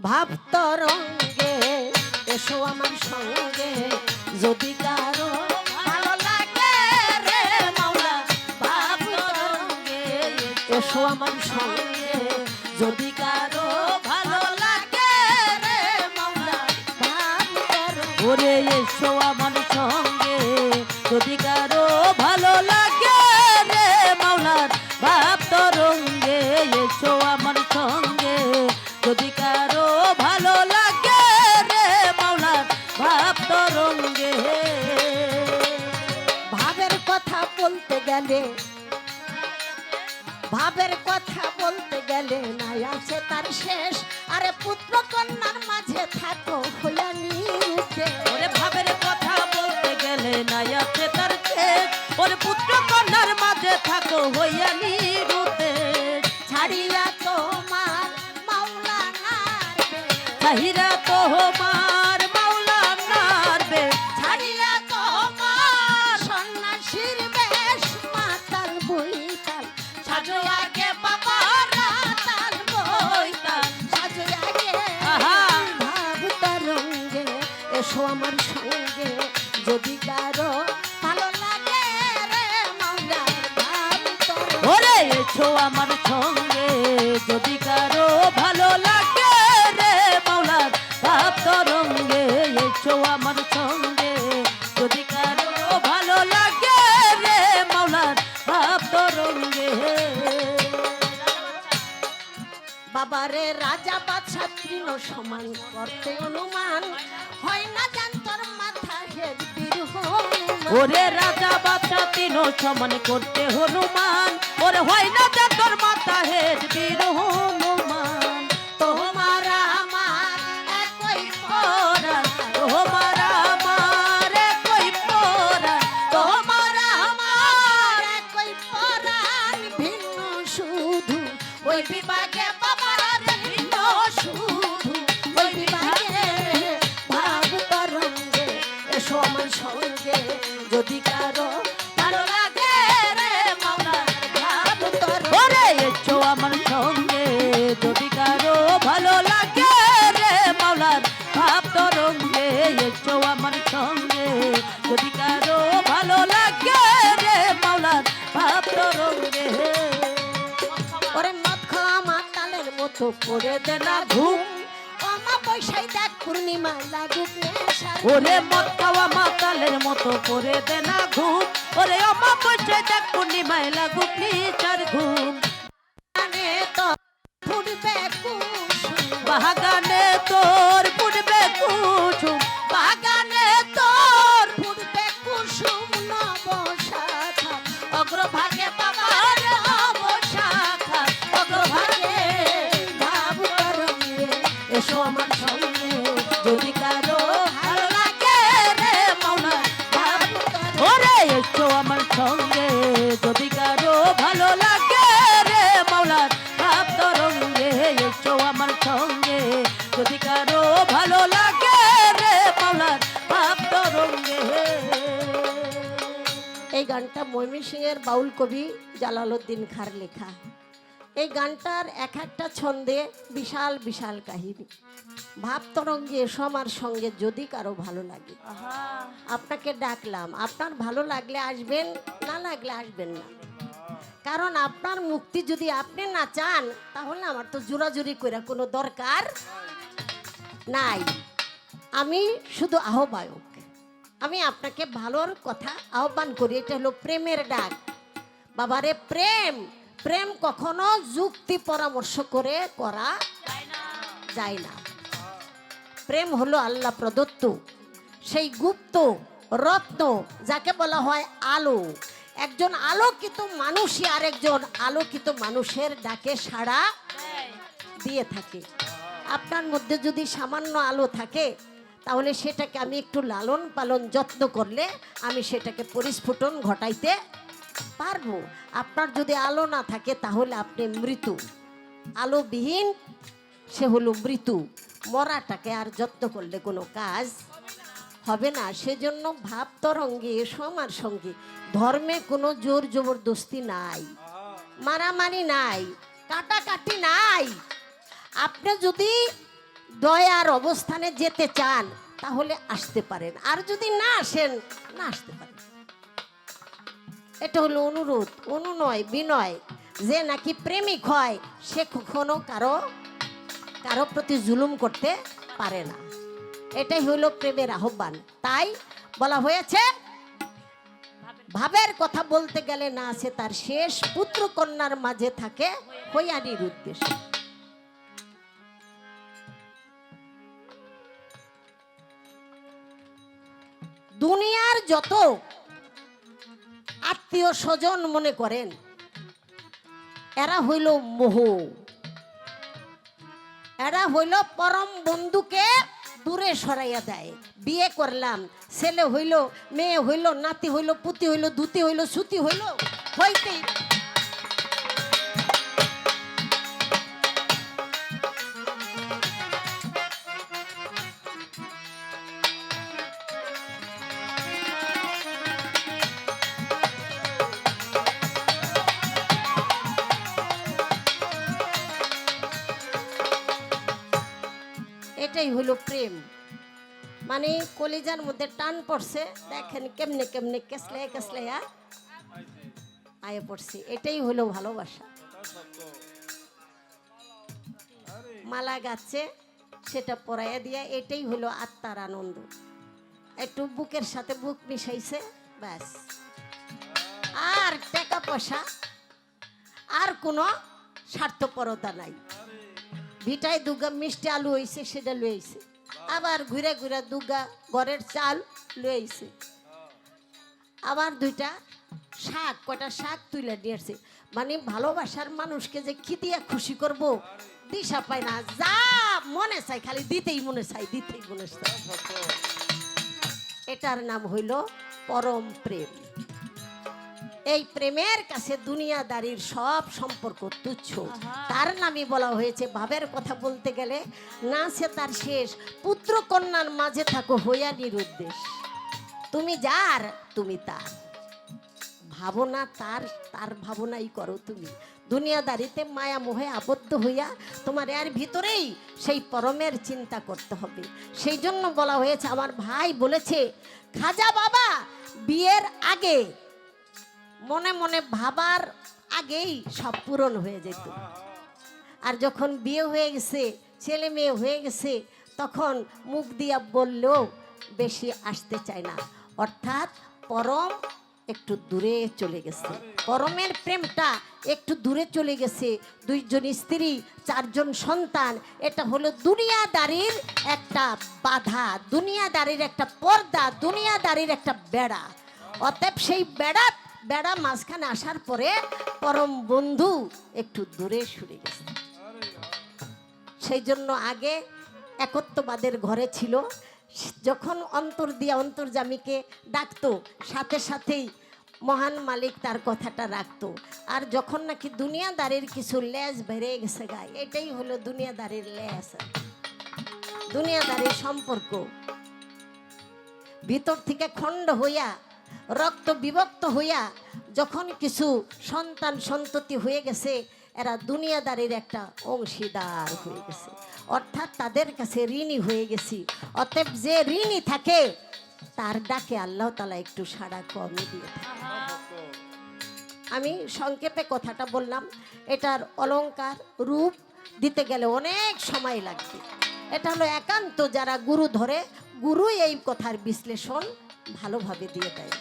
ভাব তরঙ্গে এসো আমার সঙ্গে যদি কারো ভালো লাগে রে মাওলা ভাব তরঙ্গে এসো আমার সঙ্গে যদি কারো ভালো লাগে রে মাওলা ভাব তরঙ্গে ওরে এসো আমার সঙ্গে যদি কারো ভালো লাগে রে মাওলার ভাব তরঙ্গে এসো আমার সঙ্গে যদি কারো ভালো লাগে রে মাওলার ভাব তরঙ্গে ভাবের কথা বলতে গেলে ভাবের কথা বলতে গেলে নাই আছে তার শেষ আরে পুত্র কন্যার মাঝে থাকো হইয়া নিতে ওরে ভাবের কথা বলতে গেলে নাই আছে তার শেষ ওরে পুত্র কন্যার মাঝে থাকো হইয়া নিতে ছাড়িয়া তোমার মাওলা নারবে ছাড়িয়া তোমার মাওলা নারবে ছাড়িয়া তোমার সন্ন্যাসীর বেশ মাতাল বইতাল সাজো আগে বাবা রাতাল বইতাল সাজো আগে ভাব তরঙ্গে এসো আমার সঙ্গে যদি কারো ভালো লাগে রে মাওলা ভাব তরঙ্গে ওরে এসো আমার সঙ্গে যদি কারো ভালো লাগে রে মাওলা ভাব তরঙ্গে এসো আমার সঙ্গে যদি কারো ভালো লাগে রে মাওলা ভাব তরঙ্গে বাবারে রাজা বাদশা তৃণ সমান করতে অনুমান হয় না জানতর মাথা হের বীর হনুমান ওরে রাজা বাদশা তৃণ সমান করতে হনুমান ওরে হয় না জানতর মাথা হের বীর হনুমান তোমার আমার একই পরাণ তোমার আমার একই পরাণ তোমার আমার একই পরাণ ভিন্ন শুধু ওই বিভাগে বাবার ভিন্ন শুধু ওই বিভাগে ভাব তরঙ্গে এসো আমার সঙ্গে যদি কারো ভালো লাগে রে মাওলা ভাব তরঙ্গে ওরে এসো আমার সঙ্গে যদি কারো ভালো লাগে রে মাওলার ভাব তরঙ্গে এসো আমার সঙ্গে যদি কারো ভালো লাগে রে মাওলার ভাব তরঙ্গে ওরে মদ খাওয়া মাতালের মতো করে দে না ঘুম অমাবস্যায় দেখ পূর্ণিমা লাগুক নেশা ওরে মদ খাওয়া মাতালের মতো করে দে না ঘুম ওরে অমাবস্যায় দেখ পূর্ণিমায় লাগুক নেশার ঘুম বাগানে তোর ফুটবে কুসুম বাগানে তোর ফুটবে কুসুম নবশাখা অগ্রভাগে বাবার অবশাখা অগ্রভাগে ভাব তরঙ্গে এসো আমার সঙ্গে যদি কারো ভালো লাগে রে মাওলা ভাব ওরে এসো আমার সঙ্গে যদি কারো ভালো লাগে রে মাওলা ভাব তরঙ্গে এসো আমার সঙ্গে যদি কারো ভালো লাগে রে মাওলা ভাব তরঙ্গে এই গানটা ময়মনসিংহের বাউল কবি জালালউদ্দিন খাঁর লেখা এই গানটার এক একটা ছন্দে বিশাল বিশাল কাহিনী ভাব তরঙ্গে এসো আমার সঙ্গে যদি কারো ভালো লাগে আপনাকে ডাকলাম আপনার ভালো লাগলে আসবেন না লাগলে আসবেন না কারণ আপনার মুক্তি যদি আপনি না চান তাহলে আমার তো জোরাজুরি করে কোনো দরকার নাই আমি শুধু আহ্বায়ক আমি আপনাকে ভালোর কথা আহ্বান করি এটা হলো প্রেমের ডাক বাবারে প্রেম প্রেম কখনো যুক্তি পরামর্শ করে করা যায় না প্রেম হলো আল্লাহ প্রদত্ত সেই গুপ্ত রত্ন যাকে বলা হয় আলো একজন আলোকিত মানুষই আরেকজন আলোকিত মানুষের ডাকে সাড়া দিয়ে থাকে আপনার মধ্যে যদি সামান্য আলো থাকে তাহলে সেটাকে আমি একটু লালন পালন যত্ন করলে আমি সেটাকে পরিস্ফুটন ঘটাইতে পারবো আপনার যদি আলো না থাকে তাহলে আপনি মৃত্যু আলোবিহীন সে হলো মৃত্যু মরাটাকে আর যত্ন করলে কোনো কাজ হবে না সেজন্য ভাব তরঙ্গে এসো আমার সঙ্গে ধর্মে কোনো জোর জবরদস্তি নাই মারামারি নাই কাটাকাটি নাই আপনি যদি দয়ার অবস্থানে যেতে চান তাহলে আসতে পারেন, আর যদি না আসেন না আসতে পারেন। এটা হলো অনুরোধ, অনুনয় বিনয়। যে নাকি প্রেমিক হয় সে কখনো কারো প্রতি জুলুম করতে পারে না। এটাই হলো প্রেমের আহ্বান। তাই বলা হয়েছে ভাবের কথা বলতে গেলে না আছে তার শেষ, পুত্র কন্যার মাঝে থাকে হইয়ানির উদ্দেশ্য। দুনিয়ার যত আত্মীয় স্বজন মনে করেন এরা হইল মোহ, এরা হইল পরম বন্ধুকে দূরে সরাইয়া দেয়। বিয়ে করলাম, ছেলে হইল, মেয়ে হইল, নাতি হইল, পুতি হইল, দুতি হইল, সুতি হইল, হইতেই এটাই হলো প্রেম। মানে কলিজার মধ্যে টান পড়ছে, দেখেন কেমনে কেমনে কেসলে কেসলে আয়ে পড়ছে। এটাই হলো ভালোবাসা। মালা গাচ্ছে সেটা পরাইয়া দিয়া, এটাই হলো আত্মার আনন্দ। একটু বুকের সাথে বুক মিশাইছে, ব্যাস। আর টাকা পয়সা আর কোনো স্বার্থপরতা নাই। ভিটায় দুগা মিষ্টি আলু হয়েছে সেটা লইছে, আবার ঘুরে ঘুরে দুগা ঘরের চাল লইছে, আবার দুইটা শাক, কয়টা শাক তুলে নিয়ে আসছে। মানে ভালোবাসার মানুষকে যে কি দিয়া খুশি করব দিশা পায় না, যা মনে চাই খালি দিতেই মনে চাই, দিতেই মনে চাই। এটার নাম হইল পরম প্রেম। এই প্রেমের কাছে দুনিয়াদারির সব সম্পর্ক তুচ্ছ। তার নামই বলা হয়েছে ভাবের কথা বলতে গেলে না সে তার শেষ, পুত্র কন্যার মাঝে থাকো হইয়ানির উদ্দেশ্য। তুমি যার তুমি তার, ভাবনা তার, তার ভাবনাই করো তুমি। দুনিয়াদারিতে মায়া মোহে আবদ্ধ হইয়া তোমার এর ভিতরেই সেই পরমের চিন্তা করতে হবে। সেই জন্য বলা হয়েছে, আমার ভাই বলেছে খাজা বাবা বিয়ের আগে মনে মনে ভাবার আগেই সব পূরণ হয়ে যেত, আর যখন বিয়ে হয়ে গেছে, ছেলে মেয়ে হয়ে গেছে, তখন মুখ দিয়া বললেও বেশি আসতে চায় না। অর্থাৎ পরম একটু দূরে চলে গেছে, পরমের প্রেমটা একটু দূরে চলে গেছে। দুইজন স্ত্রী, চারজন সন্তান, এটা হলো দুনিয়াদারির একটা বাধা, দুনিয়াদারির একটা পর্দা, দুনিয়াদারির একটা বেড়া। অতএব সেই বেড়া মাঝখানে আসার পরে পরম বন্ধু একটু দূরে সরে গেছে। সেই জন্য আগে একত্ববাদের ঘরে ছিল, যখন অন্তর দিয়া অন্তর্যামীকে ডাকতো সাথে সাথেই মহান মালিক তার কথাটা রাখতো। আর যখন নাকি দুনিয়াদারির কিছু লেজ বেড়ে গেছে গায়ে, এটাই হলো দুনিয়াদারির লেজ, দুনিয়াদারির সম্পর্ক। ভিতর থেকে খণ্ড হইয়া রক্ত বিভক্ত হইয়া যখন কিছু সন্তান সন্ততি হয়ে গেছে, এরা দুনিয়াদারির একটা অংশীদার হয়ে গেছে, অর্থাৎ তাদের কাছে ঋণী হয়ে গেছি। অতএব যে ঋণী থাকে তার ডাকে আল্লাহ তাআলা একটু সাড়া কমই দিয়ে থাকে। আমি সংক্ষেপে কথাটা বললাম, এটার অলংকার রূপ দিতে গেলে অনেক সময় লাগবে। এটা হলো একান্ত যারা গুরু ধরে, গুরুই এই কথার বিশ্লেষণ ভালোভাবে দিয়ে দেয়।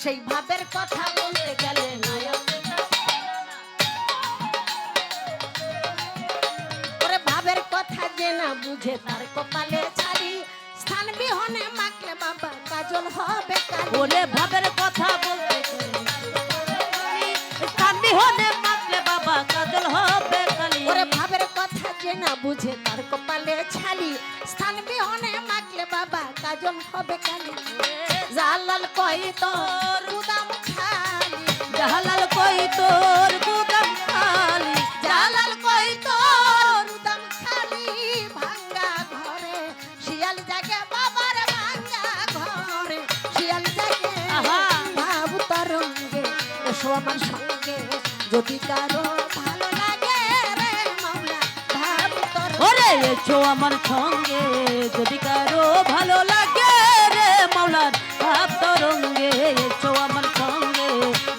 সেই ভাবের কথা বলতে গেলে ওরে ভাবের কথা যে না বুঝে তার কপালে ছাড়ি, স্থান বিহনে মাখলে বাবা কাজল হবে কালি। ওরে ভাবের কথা বলতে স্থান বিহনে মাখলে বাবা কাজল হবে কালি। ওরে ভাবের কথা যে না বুঝে তার কপালে ছাড়ি, স্থান বিহনে মাখলে বাবা কাজল হবে কালি। জালাল কই তোর গুদাম খালি, জালাল কই তোর গুদাম খালি, জালাল কই তোর গুদাম খালি। ভাঙ্গা ঘরে শিয়াল জাগে বাবার, ভাঙ্গা ঘরে শিয়াল জাগে। ভাব তরঙ্গে এসো আমার সঙ্গে, যদি কারো ভালো লাগে এসো আমার সঙ্গে যদি কারো ভালো লাগে রে মাওলার ভাব তরঙ্গে এসো আমার সঙ্গে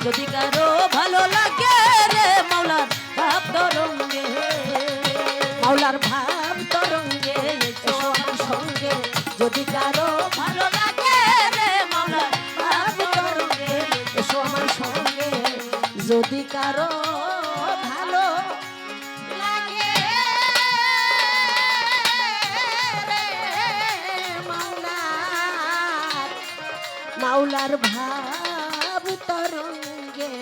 যদি কারো ভালো লাগে রে মাওলার ভাব তরঙ্গে মাওলার ভাব তরঙ্গে এসো আমার সঙ্গে যদি কারো ভালো লাগে রে মাওলার ভাব তরঙ্গে এসো আমার সঙ্গে যদি কারো ভালো লাগে রে মাওলার ভাব তরঙ্গে